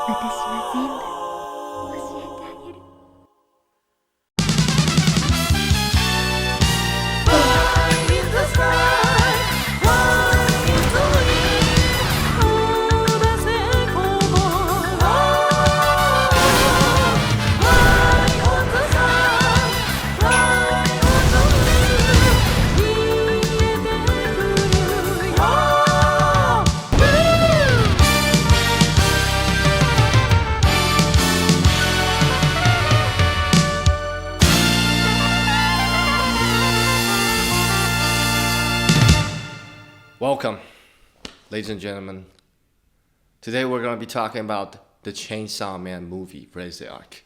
私は全部教えてあげる。Welcome, ladies and gentlemen. Today we're going to be talking about the Chainsaw Man movie, Reze Arc.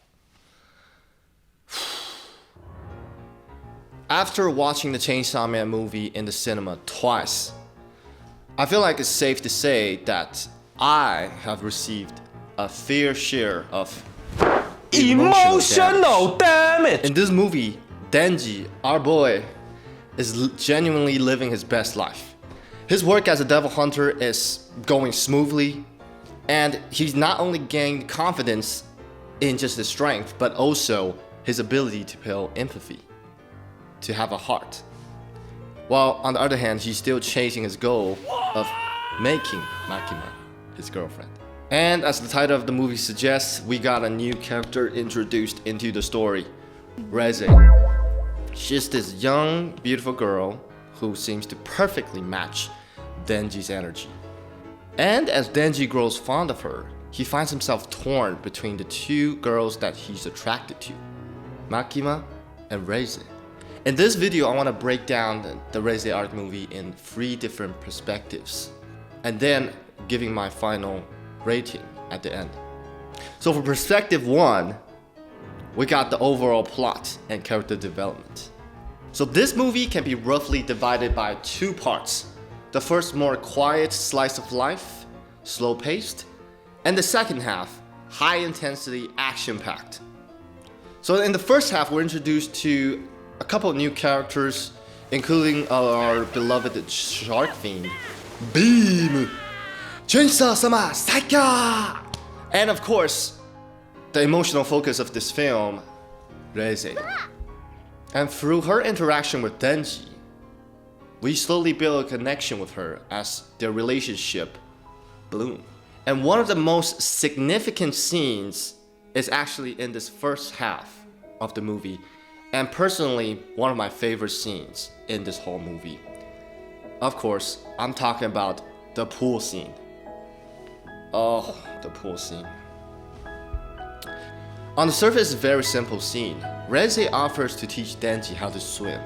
After watching the Chainsaw Man movie in the cinema twice, I feel like it's safe to say that I have received a fair share of emotional damage. In this movie, Denji, our boy, is genuinely living his best life. His work as a devil hunter is going smoothly, and he's not only gained confidence in just his strength, but also his ability to feel empathy, to have a heart. While on the other hand, he's still chasing his goal of making Makima his girlfriend. And as the title of the movie suggests, we got a new character introduced into the story, Reze. She's this young, beautiful girl who seems to perfectly match Denji's energy. And as Denji grows fond of her, he finds himself torn between the two girls that he's attracted to, Makima and Reze. In this video, I want to break down the Reze Arc movie in 3 different perspectives, and then giving my final rating at the end. So for perspective 1, we got the overall plot and character development. So this movie can be roughly divided by 2 parts. The first more quiet slice of life, slow paced, and the second half, high intensity, action packed. So in the first half, we're introduced to a couple of new characters, including our beloved shark fiend, Beam, Chainsaw-sama Saika, and of course, the emotional focus of this film, Reze. And through her interaction with Denji, we slowly build a connection with her as their relationship blooms. And one of the most significant scenes is actually in this first half of the movie, and personally, one of my favorite scenes in this whole movie. Of course, I'm talking about the pool scene. Oh, the pool scene. On the surface, it's a very simple scene. Reze offers to teach Denji how to swim.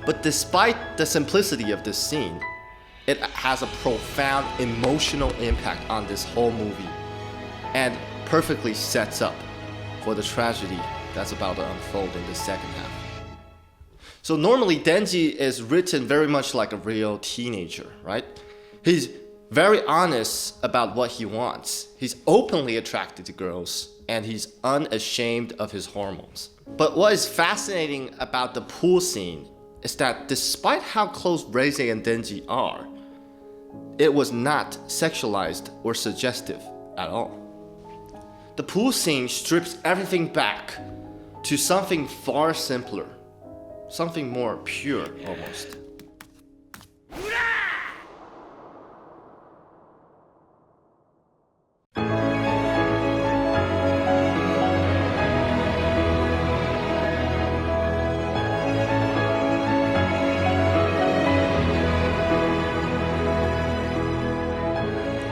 But despite the simplicity of this scene, it has a profound emotional impact on this whole movie and perfectly sets up for the tragedy that's about to unfold in the second half. So normally Denji is written very much like a real teenager, right? He's very honest about what he wants. He's openly attracted to girls, and he's unashamed of his hormones. But what is fascinating about the pool scene is that despite how close Reze and Denji are, it was not sexualized or suggestive at all. The pool scene strips everything back to something far simpler, something more pure almost.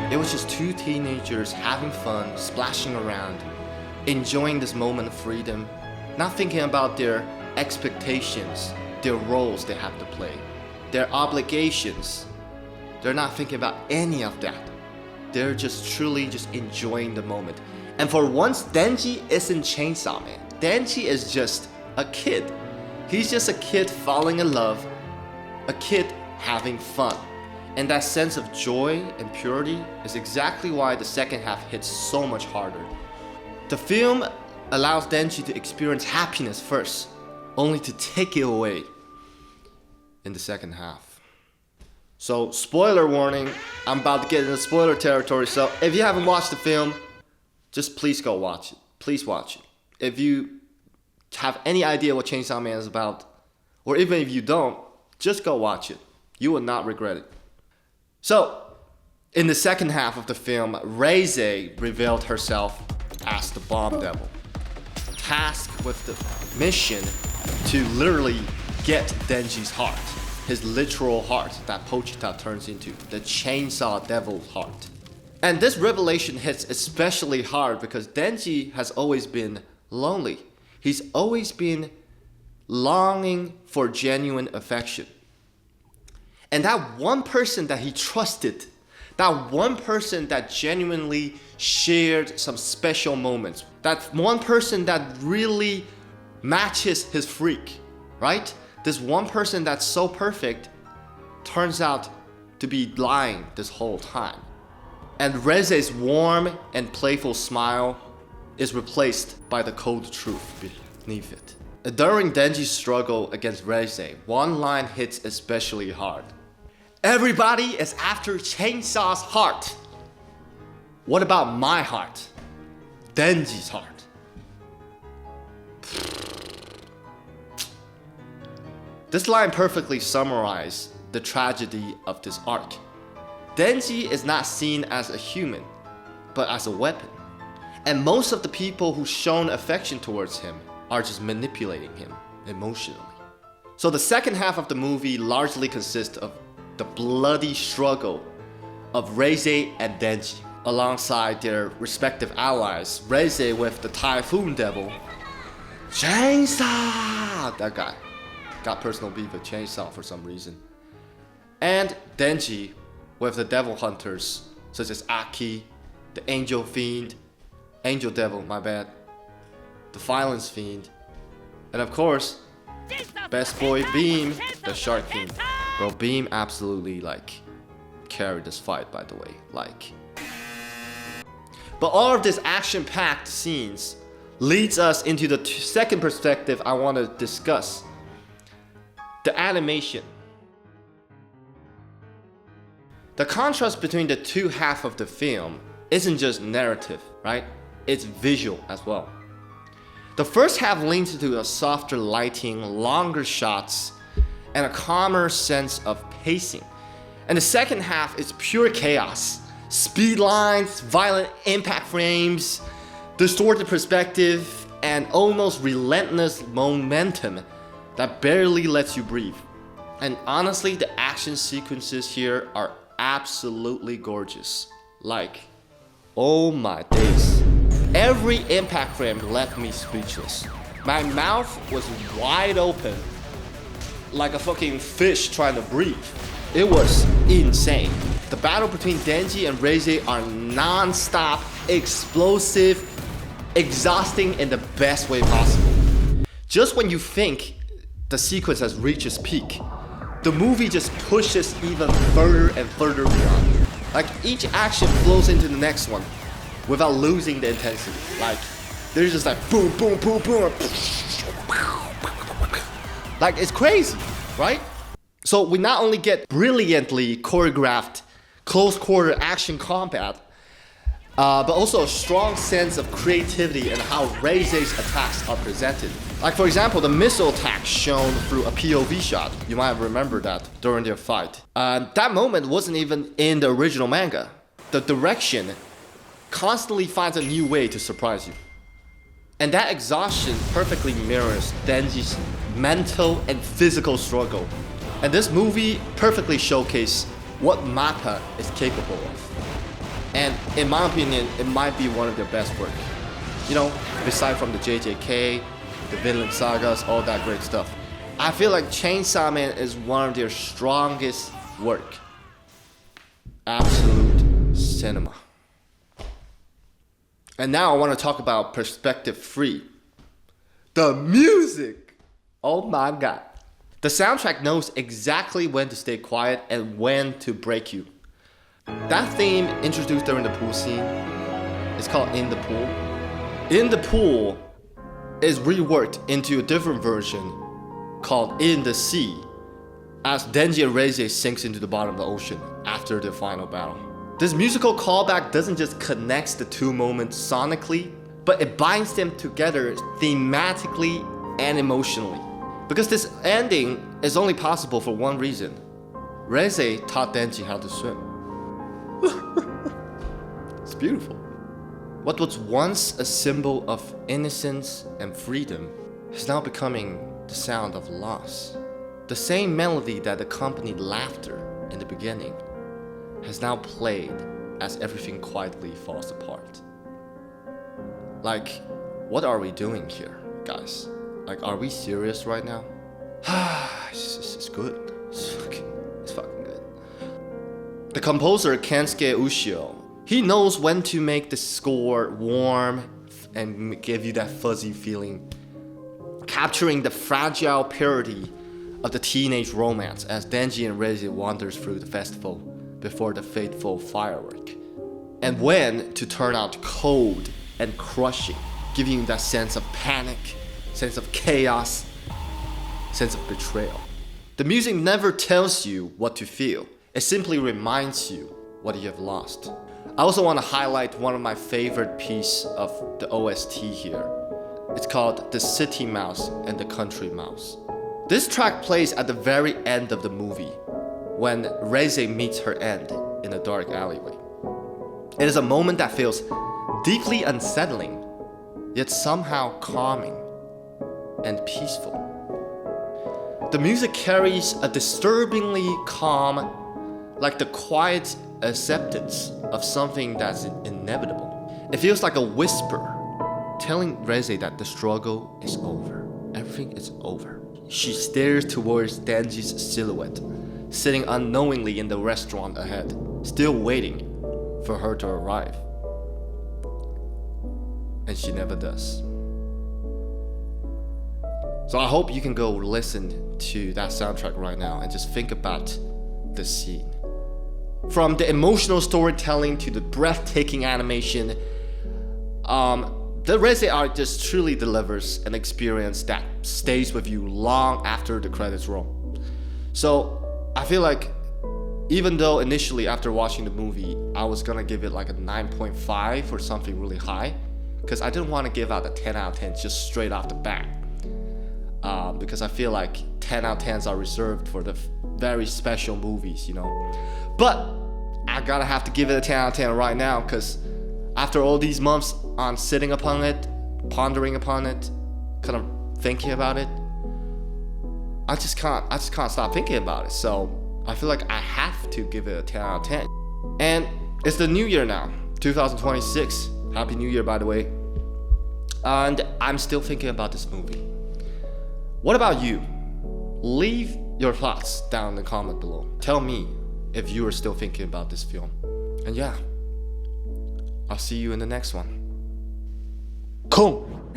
It was just 2 teenagers having fun, splashing around, enjoying this moment of freedom, not thinking about their expectations, their roles they have to play, their obligations. They're not thinking about any of that. They're just truly just enjoying the moment. And for once, Denji isn't Chainsaw Man. Denji is just a kid. He's just a kid falling in love, a kid having fun. And that sense of joy and purity is exactly why the second half hits so much harder. The film allows Denji to experience happiness first, only to take it away in the second half. So, spoiler warning, I'm about to get into spoiler territory, so if you haven't watched the film, just please go watch it. Please watch it. If you have any idea what Chainsaw Man is about, or even if you don't, just go watch it. You will not regret it. So, in the second half of the film, Reze revealed herself as the Bomb Devil, tasked with the mission to literally get Denji's heart, his literal heart that Pochita turns into, the Chainsaw Devil's heart. And this revelation hits especially hard because Denji has always been lonely. He's always been longing for genuine affection. And that one person that he trusted, that one person that genuinely shared some special moments, that one person that really matches his freak, right? This one person that's so perfect turns out to be lying this whole time. And Reze's warm and playful smile is replaced by the cold truth beneath it. During Denji's struggle against Reze, one line hits especially hard. Everybody is after Chainsaw's heart. What about my heart? Denji's heart. This line perfectly summarizes the tragedy of this arc. Denji is not seen as a human, but as a weapon. And most of the people who've shown affection towards him are just manipulating him emotionally. So the second half of the movie largely consists of the bloody struggle of Reze and Denji, alongside their respective allies. Reze with the Typhoon Devil, Chainsaw! That guy got personal beef with Chainsaw for some reason. And Denji with the Devil Hunters, such as Aki, the Angel Fiend, Angel Devil, my bad, the Violence Fiend, and of course, best boy Beam, the Shark Fiend. Bro, Beam absolutely carried this fight, by the way, But all of this action-packed scenes leads us into the second perspective I want to discuss. The animation. The contrast between the two halves of the film isn't just narrative, right? It's visual as well. The first half leans into a softer lighting, longer shots, and a calmer sense of pacing. And the second half is pure chaos. Speed lines, violent impact frames, distorted perspective, and almost relentless momentum that barely lets you breathe. And honestly, the action sequences here are absolutely gorgeous. Oh my days. Every impact frame left me speechless. My mouth was wide open, like a fucking fish trying to breathe. It was insane. The battle between Denji and Reze are non-stop, explosive, exhausting in the best way possible. Just when you think the sequence has reached its peak, the movie just pushes even further and further beyond. Each action flows into the next one without losing the intensity. There's just boom, boom, boom, boom. It's crazy, right? So we not only get brilliantly choreographed close quarter action combat, but also a strong sense of creativity in how Reze's attacks are presented. For example, the missile attack shown through a POV shot. You might have remembered that during their fight. That moment wasn't even in the original manga. The direction constantly finds a new way to surprise you. And that exhaustion perfectly mirrors Denji's mental and physical struggle. And this movie perfectly showcases what MAPPA is capable of. And in my opinion, it might be one of their best work. Aside from the JJK, the Vinland Sagas, all that great stuff. I feel like Chainsaw Man is one of their strongest work. Absolute cinema. And now I want to talk about perspective 3. The music! Oh my god. The soundtrack knows exactly when to stay quiet and when to break you. That theme introduced during the pool scene is called In the Pool. In the Pool is reworked into a different version called In the Sea as Denji and Reze sinks into the bottom of the ocean after their final battle. This musical callback doesn't just connect the two moments sonically, but it binds them together thematically and emotionally. Because this ending is only possible for one reason. Reze taught Denji how to swim. It's beautiful. What was once a symbol of innocence and freedom is now becoming the sound of loss. The same melody that accompanied laughter in the beginning has now played as everything quietly falls apart. Like, what are we doing here, guys? Like, are we serious right now? It's good. It's fucking good. The composer Kensuke Ushio, he knows when to make the score warm and give you that fuzzy feeling, capturing the fragile purity of the teenage romance as Denji and Reze wanders through the festival before the fateful firework. And when to turn out cold and crushing, giving you that sense of panic, sense of chaos, sense of betrayal. The music never tells you what to feel. It simply reminds you what you have lost. I also want to highlight one of my favorite pieces of the OST here. It's called The City Mouse and the Country Mouse. This track plays at the very end of the movie when Reze meets her end in a dark alleyway. It is a moment that feels deeply unsettling, yet somehow calming and peaceful. The music carries a disturbingly calm, like the quiet acceptance of something that's inevitable. It feels like a whisper telling Reze that the struggle is over. Everything is over. She stares towards Denji's silhouette, sitting unknowingly in the restaurant ahead, still waiting for her to arrive. And she never does. So I hope you can go listen to that soundtrack right now and just think about the scene. From the emotional storytelling to the breathtaking animation, the Reze Arc just truly delivers an experience that stays with you long after the credits roll. So I feel like even though initially after watching the movie, I was gonna give it like a 9.5 or something really high, because I didn't want to give out a 10 out of 10 just straight off the bat. Because I feel like 10 out of 10s are reserved for the very special movies, you know. But I gotta have to give it a 10 out of 10 right now, because after all these months on sitting upon it, pondering upon it, kind of thinking about it, I just can't stop thinking about it. So I feel like I have to give it a 10 out of 10. And it's the new year now, 2026. Happy New Year, by the way. And I'm still thinking about this movie. What about you? Leave your thoughts down in the comment below. Tell me if you are still thinking about this film. And yeah, I'll see you in the next one. Come!